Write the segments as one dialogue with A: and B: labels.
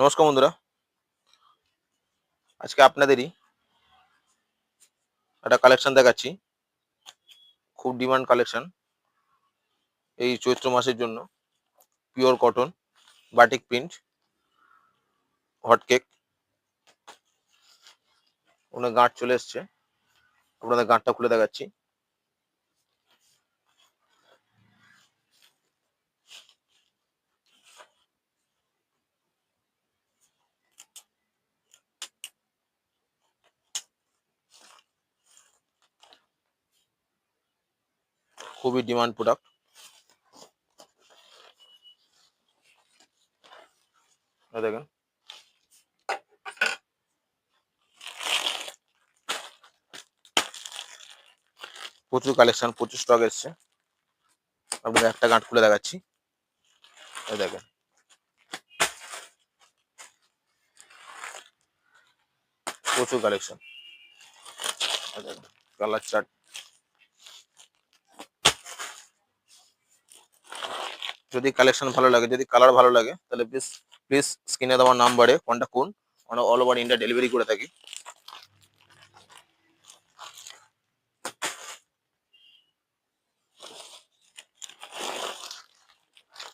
A: নমস্কার বন্ধুরা, আজকে আপনাদেরই একটা কালেকশন দেখাচ্ছি। খুব ডিমান্ড কালেকশন এই চৈত্র মাসের জন্য। Pure cotton, batik print, hot cake. ওনার গাঁট চলে এসছে, আপনাদের গাঁটটা খুলে দেখাচ্ছি। খুবই ডিমান্ড প্রোডাক্ট। দেখেন, প্রচুর কালেকশন, প্রচুর স্টক এসছে। আপনাদের একটা গাঁট খুলে দেখাচ্ছি। দেখেন, প্রচুর কালেকশন। দেখেন, কালার চার্ট। যদি কালেকশন ভালো লাগে, যদি কালার ভালো লাগে, তাহলে প্লিজ প্লিজ স্ক্রিনে দেওয়ার নাম্বারে কন্ট্যাক্ট করুন। আমরা অল ওভার ইন্ডিয়া ডেলিভারি করে থাকি।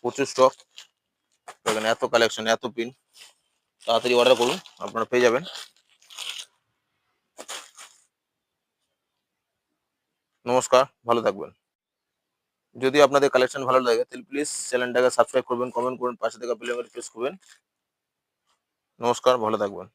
A: প্রচুর স্টক। দেখেন, এত কালেকশন, এত প্রিন্ট। তাড়াতাড়ি অর্ডার করুন, আপনারা পেয়ে যাবেন। নমস্কার, ভালো থাকবেন। যদি আপনাদের কালেকশন ভালো লাগে, তাহলে প্লিজ চ্যানেলটাকে সাবস্ক্রাইব করবেন, কমেন্ট করুন, পাশে থাকা বেল আইকন প্রেস করবেন। নমস্কার, ভালো থাকবেন।